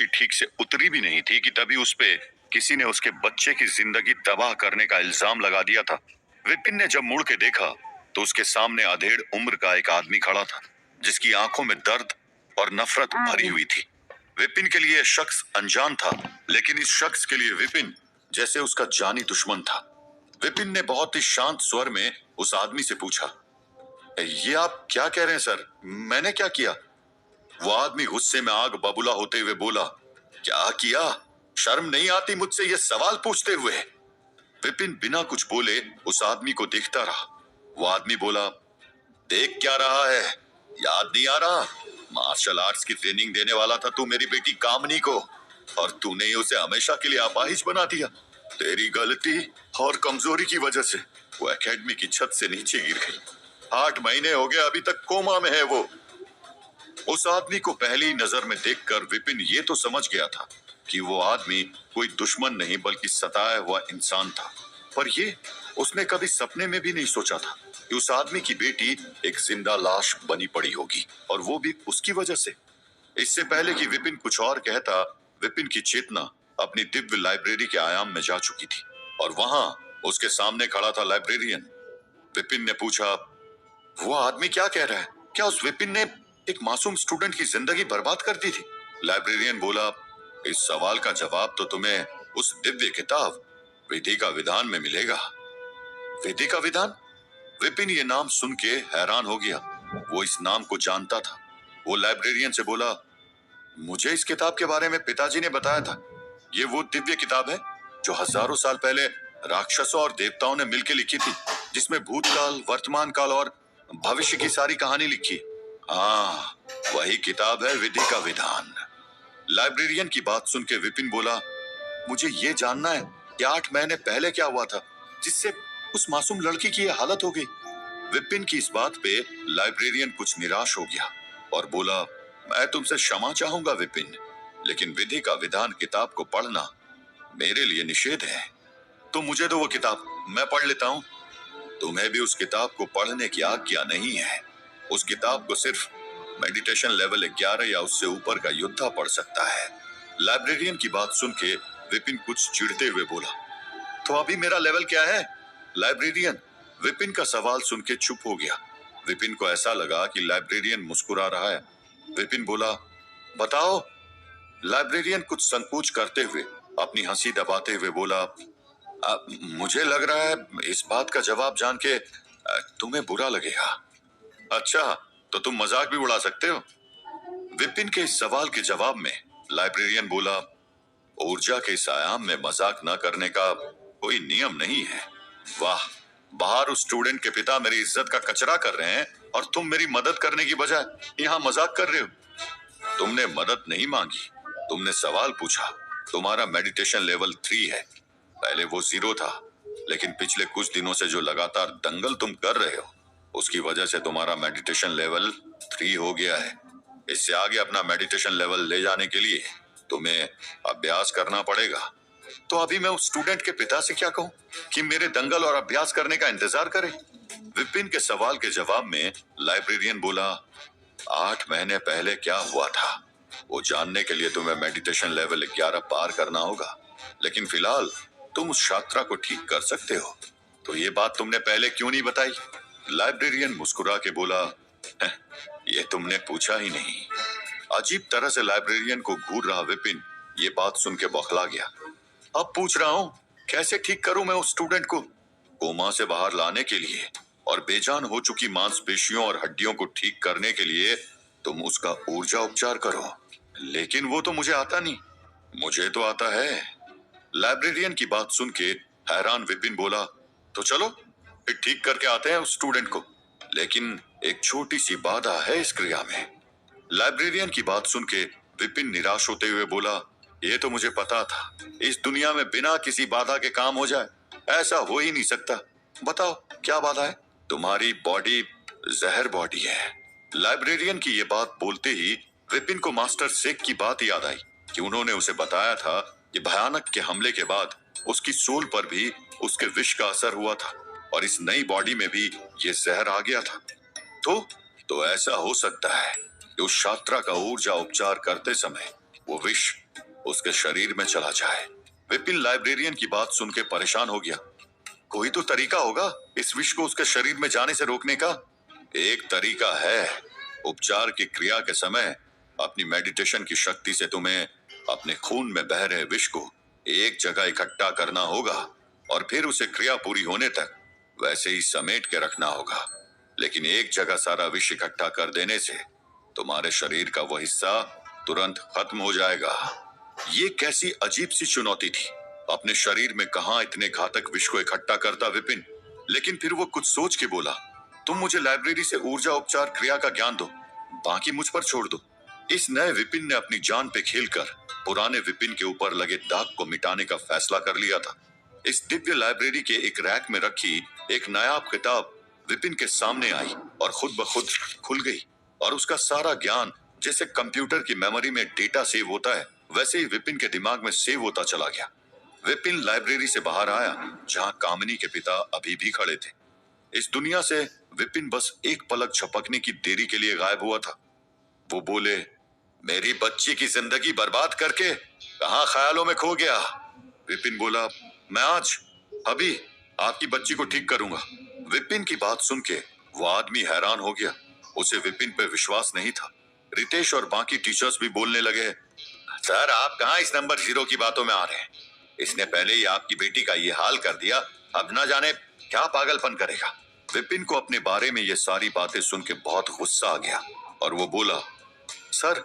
ठीक से उतरी भी नहीं थी कि तभी उस पे किसी ने उसके बच्चे की जिंदगी तबाह करने का इल्जाम लगा दिया था। विपिन ने जब मुड़ के देखा तो उसके सामने अधेड़ उम्र का एक आदमी खड़ा था, जिसकी आंखों में दर्द और नफरत भरी हुई थी। विपिन के लिए शख्स अनजान था, लेकिन इस शख्स के लिए विपिन जैसे उसका जानी दुश्मन था। विपिन ने बहुत ही शांत स्वर में उस आदमी से पूछा, ये आप क्या कह रहे हैं सर? मैंने क्या किया? वो आदमी गुस्से में आग बबूला होते हुए बोला, क्या किया? शर्म नहीं आती मुझसे ये सवाल पूछते हुए? विपिन बिना कुछ बोले उस आदमी को देखता रहा। वो आदमी बोला, देख क्या रहा है? याद नहीं आ रहा? मार्शल आर्ट्स की ट्रेनिंग देने वाला था तू मेरी बेटी कामनी को, और तूने उसे हमेशा के लिए अपाहिज बना दिया। तेरी गलती और कमजोरी की वजह से वो एकेडमी की छत से नीचे गिर गई। 8 महीने हो गए, अभी तक कोमा में है वो। उस आदमी को पहली नजर में देखकर विपिन ये तो समझ गया था कि वो आदमी कोई दुश्मन नहीं बल्कि सताया हुआ इंसान था। पर ये उसने कभी सपने में भी नहीं सोचा था कि उस आदमी की बेटी एक जिंदा लाश बनी पड़ी होगी, और वो भी उसकी वजह से। इससे पहले कि विपिन कुछ और कहता, विपिन की चेतना अपनी दिव्य लाइब्रेरी के आयाम में जा चुकी थी, और वहां उसके सामने खड़ा था लाइब्रेरियन। विपिन ने पूछा, वो आदमी क्या कह रहा है? क्या उस विपिन ने एक मासूम स्टूडेंट की जिंदगी बर्बाद कर दी थी? लाइब्रेरियन बोला, इस सवाल का जवाब तो तुम्हें उस दिव्य किताब विधि का विधान में मिलेगा। विधि का विधान? विपिन ये नाम सुन के हैरान हो गया। वो इस नाम को जानता था। वो लाइब्रेरियन से बोला, मुझे इस किताब के बारे में पिताजी ने बताया था। ये वो दिव्य किताब है जो हजारों साल पहले राक्षसों और देवताओं ने मिलकर लिखी थी, जिसमें भूतकाल, वर्तमान काल और भविष्य की सारी कहानी लिखी। हाँ, वही किताब है विधि का विधान। लाइब्रेरियन की बात सुन के विपिन बोला, मुझे ये जानना है कि 8 महीने पहले क्या हुआ था जिससे उस मासूम लड़की की ये हालत हो गई। विपिन की इस बात पे लाइब्रेरियन कुछ निराश हो गया और बोला, मैं तुमसे क्षमा चाहूंगा विपिन, लेकिन विधि का विधान किताब को पढ़ना मेरे लिए निषेध है। तो मुझे दो वो किताब, मैं पढ़ लेता हूँ। तुम्हें भी उस किताब को पढ़ने की आज्ञा नहीं है। उस किताब को सिर्फ मेडिटेशन लेवल 11 या उससे ऊपर का योद्धा पढ़ सकता है। लाइब्रेरियन की बात सुन के विपिन कुछ चिढ़ते हुए बोला, तो अभी मेरा लेवल क्या है? लाइब्रेरियन विपिन का सवाल सुन के चुप हो गया। विपिन को ऐसा लगा कि लाइब्रेरियन मुस्कुरा रहा है। विपिन बोला, बताओ। लाइब्रेरियन कुछ संकोच करते हुए अपनी हंसी दबाते हुए बोला, मुझे लग रहा है इस बात का जवाब जान के तुम्हें बुरा लगेगा। अच्छा, तो तुम मजाक भी उड़ा सकते हो? विपिन के इस सवाल के जवाब में लाइब्रेरियन बोला, ऊर्जा के इस आयाम में मजाक न करने का कोई नियम नहीं है। वाह, बाहर उस स्टूडेंट के पिता मेरी इज्जत का कचरा कर रहे हैं और तुम मेरी मदद करने की बजाय यहाँ मजाक कर रहे हो। तुमने मदद नहीं मांगी, तुमने सवाल पूछा। तुम्हारा मेडिटेशन लेवल 3 है, पहले वो 0 था, लेकिन पिछले कुछ दिनों से जो लगातार दंगल तुम कर रहे हो उसकी वजह से तुम्हारा मेडिटेशन लेवल 3 हो गया है। इससे आगे अपना मेडिटेशन लेवल ले जाने के लिए तुम्हें अभ्यास करना पड़ेगा। तो अभी मैं उस स्टूडेंट के पिता से क्या कहूँ कि मेरे दंगल और अभ्यास करने का इंतजार करे? विपिन के सवाल के जवाब में लाइब्रेरियन बोला, 8 महीने पहले क्या हुआ था वो जानने के लिए तुम्हें मेडिटेशन लेवल 11 पार करना होगा, लेकिन फिलहाल तुम उस छात्रा को ठीक कर सकते हो। तो ये बात तुमने पहले क्यों नहीं बताई? लाइब्रेरियन मुस्कुरा के बोला, ये तुमने पूछा ही नहीं। अजीब तरह से लाइब्रेरियन को घूर रहा विपिन ये बात सुन के बौखला गया। अब पूछ रहा हूँ, कैसे ठीक करूं मैं उस स्टूडेंट को? कोमा से बाहर लाने के लिए और बेजान हो चुकी मांसपेशियों और हड्डियों को ठीक करने के लिए तुम उसका ऊर्जा उपचार करो, लेकिन वो तो मुझे आता नहीं। मुझे तो आता है। लाइब्रेरियन की बात सुन के हैरान विपिन बोला, तो चलो फिर ठीक करके आते हैं उस स्टूडेंट को, लेकिन एक छोटी सी बाधा है इस क्रिया में। लाइब्रेरियन की बात सुन के विपिन निराश होते हुए बोला, ये तो मुझे पता था, इस दुनिया में बिना किसी बाधा के काम हो जाए ऐसा हो ही नहीं सकता। बताओ क्या बाधा है? तुम्हारी बॉडी जहर बॉडी है। लाइब्रेरियन की ये बात बोलते ही विपिन को मास्टर सेक की बात याद आई कि उन्होंने उसे बताया था कि भयानक के हमले के बाद उसकी सोल पर भी उसके विष का असर हुआ था और इस नई बॉडी में भी ये जहर आ गया था। तो ऐसा हो सकता है कि उस छात्रा का ऊर्जा उपचार करते समय वो विष उसके शरीर में चला जाए। विपिन लाइब्रेरियन की बात सुन के परेशान हो गया। कोई तो तरीका होगा इस विष को उसके शरीर में जाने से रोकने का। एक तरीका है, उपचार की क्रिया के समय अपनी मेडिटेशन की शक्ति से तुम्हें अपने खून में बह रहे विष को एक जगह इकट्ठा करना होगा और फिर उसे क्रिया पूरी होने तक वैसे ही समेट के रखना होगा। लेकिन एक जगह सारा विष इकट्ठा कर देने से तुम्हारे शरीर का वह हिस्सा तुरंत खत्म हो जाएगा। ये कैसी अजीब सी चुनौती थी। अपने शरीर में कहां इतने घातक विष को इकट्ठा करता विपिन। लेकिन फिर वो कुछ सोच के बोला, तुम मुझे लाइब्रेरी से ऊर्जा उपचार क्रिया का ज्ञान दो, बाकी मुझ पर छोड़ दो। इस नए विपिन ने अपनी जान पे खेलकर पुराने विपिन के ऊपर लगे दाग को मिटाने का फैसला कर लिया था। इस दिव्य लाइब्रेरी के एक रैक में रखी एक नायाब किताब विपिन के सामने आई और खुद ब खुद खुल गई और उसका सारा ज्ञान जैसे कंप्यूटर की मेमोरी में डेटा सेव होता है वैसे ही विपिन के दिमाग में सेव होता चला गया। विपिन लाइब्रेरी से बाहर आया जहां कामिनी के पिता अभी भी खड़े थे। इस दुनिया से विपिन बस एक पलक झपकने की देरी के लिए गायब हुआ था। वो बोले, मेरी बच्ची की जिंदगी बर्बाद करके कहां ख्यालों में खो गया। विपिन बोला, मैं आज अभी आपकी बच्ची को ठीक करूंगा। विपिन की बात सुन के वो आदमी हैरान हो गया। उसे विपिन पे विश्वास नहीं था। रितेश और बाकी टीचर्स भी बोलने लगे, सर आप कहां इस नंबर 0 की बातों में आ रहे हैं। इसने पहले ही आपकी बेटी का ये हाल कर दिया, अब न जाने क्या पागलपन करेगा। विपिन को अपने बारे में ये सारी बातें सुन के बहुत गुस्सा आ गया और वो बोला, सर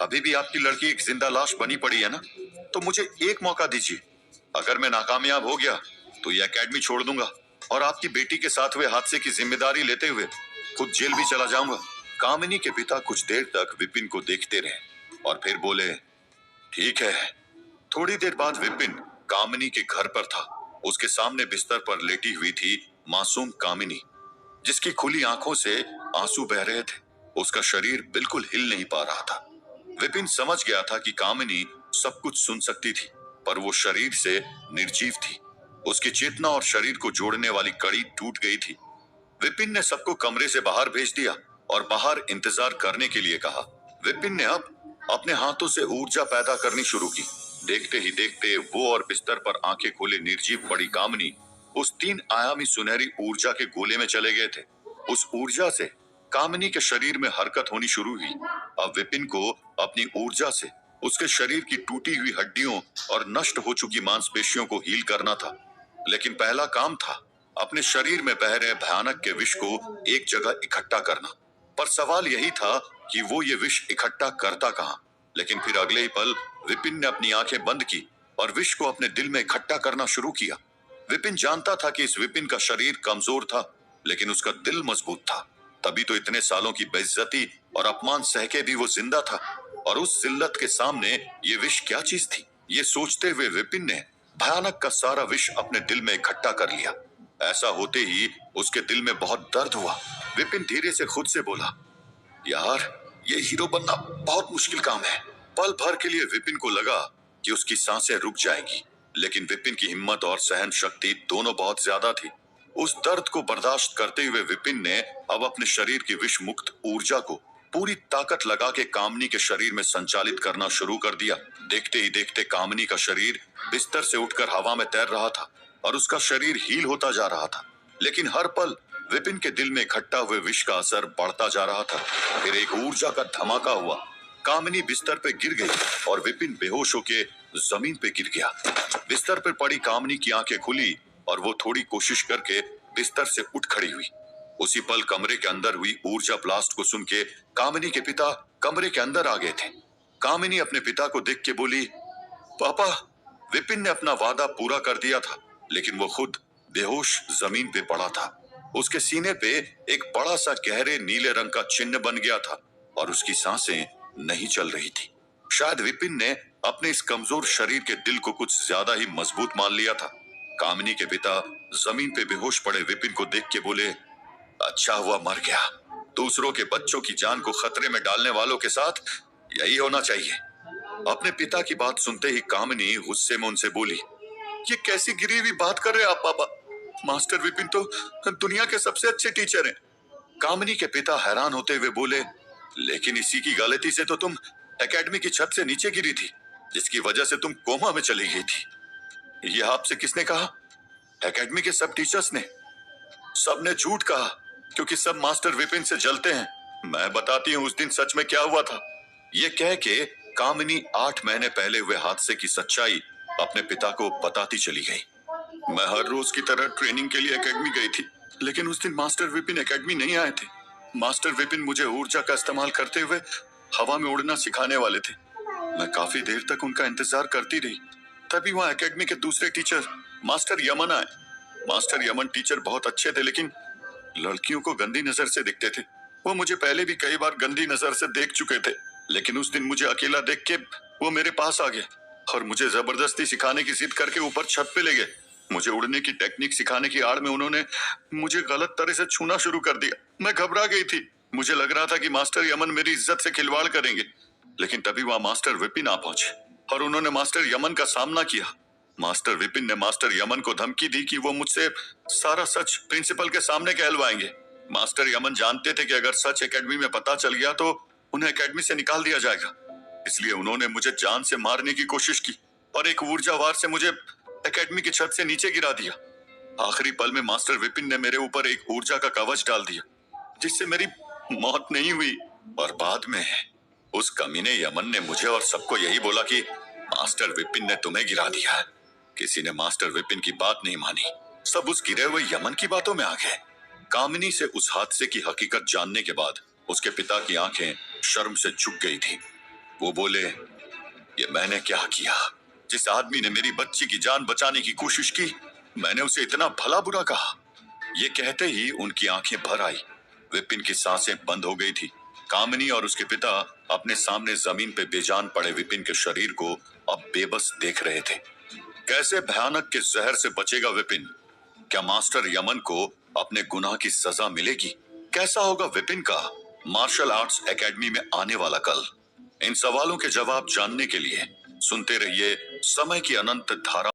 अभी भी आपकी लड़की एक जिंदा लाश बनी पड़ी है ना, तो मुझे एक मौका दीजिए। अगर मैं नाकामयाब हो गया तो ये एकेडमी छोड़ दूंगा और आपकी बेटी के साथ हुए हादसे की जिम्मेदारी लेते हुए खुद जेल भी चला जाऊंगा। कामिनी के पिता कुछ देर तक विपिन को देखते रहे और फिर बोले, ठीक है। थोड़ी देर बाद विपिन कामिनी के घर पर था। उसके सामने बिस्तर पर लेटी हुई थी मासूम कामिनी, जिसकी खुली आंखों से आंसू बह रहे थे। उसका शरीर बिल्कुल हिल नहीं पा रहा था। विपिन समझ गया था कि कामिनी सब कुछ सुन सकती थी, पर वो शरीर से निर्जीव थी। उसकी चेतना और शरीर को जोड़ने वाली कड़ी टूट गई थी। विपिन ने सबको कमरे से बाहर भेज दिया और बाहर इंतजार करने के लिए कहा। विपिन ने अब अपने हाथों से ऊर्जा पैदा करनी शुरू की। देखते ही देखते वो और बिस्तर पर आंखें खोले निर्जीव पड़ी कामिनी उस 3 आयामी सुनहरी ऊर्जा के गोले में चले गए थे। उस ऊर्जा से कामिनी के शरीर में हरकत होनी शुरू हुई। अब विपिन को अपनी ऊर्जा से उसके शरीर की टूटी हुई हड्डियों और नष्ट हो चुकी मांसपेशियों को हील करना था। लेकिन पहला काम था अपने शरीर में बह रहे भयानक के विष को एक जगह इकट्ठा करना। पर सवाल यही था कि वो ये विष इकट्ठा करता कहां। लेकिन फिर अगले ही पल विपिन ने अपनी आंखें बंद की और विष को अपने दिल में इकट्ठा करना शुरू किया। विपिन जानता था कि इस विपिन का शरीर कमजोर था, लेकिन उसका दिल मजबूत था। तभी तो इतने सालों की बेइज्जती और अपमान सह के भी वो जिंदा था। और उस जिल्लत के सामने ये विष क्या चीज थी। ये सोचते हुए विपिन ने भयानक का सारा विष अपने दिल में इकट्ठा कर लिया। ऐसा होते ही उसके दिल में बहुत दर्द हुआ। विपिन धीरे से खुद से बोला, यार ये हीरो बनना बहुत मुश्किल काम है। पल भर के लिए विपिन को लगा कि उसकी सांसें रुक जाएंगी, लेकिन विपिन की हिम्मत और सहन शक्ति दोनों बहुत ज्यादा थी। उस दर्द को बर्दाश्त करते हुए विपिन ने अब अपने शरीर की विष मुक्त ऊर्जा को पूरी ताकत लगा के कामिनी के शरीर में संचालित करना शुरू कर दिया। देखते ही देखते कामिनी का शरीर बिस्तर से उठकर हवा में तैर रहा था और उसका शरीर हील होता जा रहा था। लेकिन हर पल विपिन के दिल में इकट्ठा हुए विष का असर बढ़ता जा रहा था। फिर एक ऊर्जा का धमाका हुआ। कामिनी बिस्तर पे गिर गई और विपिन बेहोश होके जमीन पे गिर गया। बिस्तर पर पड़ी कामिनी की आंखें खुली और वो थोड़ी कोशिश करके बिस्तर से उठ खड़ी हुई। उसी पल कमरे के अंदर हुई ऊर्जा ब्लास्ट को सुन के कामिनी के पिता कमरे के अंदर आ गए थे। कामिनी अपने पिता को देख के बोली, पापा। विपिन ने अपना वादा पूरा कर दिया था, लेकिन वो खुद बेहोश जमीन पे पड़ा था। उसके सीने पे एक बड़ा सा गहरे नीले रंग का चिन्ह बन गया था और उसकी सांसें नहीं चल रही थी। शायद विपिन ने अपने इस कमजोर शरीर के दिल को कुछ ज्यादा ही मजबूत मान लिया था। कामिनी के पिता जमीन पे बेहोश पड़े विपिन को देख के बोले, अच्छा हुआ मर गया। दूसरों के बच्चों की जान को खतरे में डालने वालों के साथ यही होना चाहिए। अपने पिता की बात सुनते ही कामिनी गुस्से में उनसे बोली, ये कैसी गिरी हुई बात कर रहे हैं आप पापा। मास्टर विपिन तो दुनिया के सबसे अच्छे टीचर हैं। कामिनी के पिता हैरान होते हुए बोले, लेकिन इसी की गलती से तो तुम एकेडमी की छत से नीचे गिरी थी। जिसकी वजह से तुम कोमा में चली गई थी। यह आपसे किसने कहा? एकेडमी के सब टीचर्स ने। सबने झूठ कहा क्योंकि सब मास्टर विपिन से जलते हैं। मैं बताती हूँ उस दिन सच में क्या हुआ था। ये कह के कामिनी 8 महीने पहले हुए हादसे की सच्चाई अपने पिता को बताती चली गई। मैं हर रोज की तरह ट्रेनिंग के लिए एकेडमी गई थी, लेकिन उस दिन मास्टर विपिन एकेडमी नहीं आए थे। मास्टर विपिन मुझे ऊर्जा का इस्तेमाल करते हुए हवा में उड़ना सिखाने वाले थे। मैं काफी देर तक उनका इंतजार करती रही। तभी वहाँ एकेडमी के दूसरे टीचर मास्टर यमन आए। मास्टर यमन टीचर बहुत अच्छे थे, लेकिन लड़कियों को गंदी नजर से देखते थे। वो मुझे पहले भी कई बार गंदी नजर से देख चुके थे, लेकिन उस दिन मुझे अकेला देख के वो मेरे पास आ गए और मुझे जबरदस्ती सिखाने की जिद करके ऊपर छत पे ले गए। मुझे उड़ने की टेक्निक सिखाने की आड़ में उन्होंने मुझे गलत तरह से छूना शुरू कर दिया। मैं घबरा गई थी। मुझे लग रहा था कि मास्टर यमन मेरी इज्जत से खिलवाड़ करेंगे, लेकिन तभी वहां मास्टर विपिन आ पहुंचे और उन्होंने मास्टर यमन का सामना किया। मास्टर विपिन ने मास्टर यमन को धमकी दी कि वो मुझसे सारा सच प्रिंसिपल के सामने कहलवाएंगे। मास्टर यमन जानते थे कि अगर सच एकेडमी में पता चल गया तो उन्हें एकेडमी से निकाल दिया जाएगा, इसलिए उन्होंने मुझे जान से मारने की कोशिश की और एक ऊर्जावार से मुझे एकेडमी की छत से नीचे गिरा दिया। आखिरी पल में मास्टर विपिन ने मेरे ऊपर एक ऊर्जा का कवच डाल दिया, जिससे मेरी मौत नहीं हुई। और बाद में उस कमीने यमन ने मुझे और सबको यही बोला कि मास्टर विपिन ने तुम्हें गिरा दिया है। किसी ने मास्टर विपिन की बात नहीं मानी। सब उस गिरे हुए यमन की बातों में आ गए। कामिनी से उस हादसे की हकीकत जानने के बाद उसके पिता की आंखें शर्म से झुक गई थी। वो बोले, ये मैंने क्या किया? जिस आदमी ने मेरी बच्ची की जान बचाने की कोशिश की, मैंने उसे इतना भला बुरा कहा। ये कहते ही उनकी आंखें भर आई। विपिन की सांसें बंद हो गई थी। कामिनी और उसके पिता अपने सामने जमीन पे बेजान पड़े विपिन के शरीर को अब बेबस देख रहे थे। कैसे भयानक के जहर से बचेगा विपिन? क्या मास्टर यमन को अपने गुनाह की सजा मिलेगी? कैसा होगा विपिन का मार्शल आर्ट्स एकेडमी में आने वाला कल? इन सवालों के जवाब जानने के लिए सुनते रहिए समय की अनंत धारा।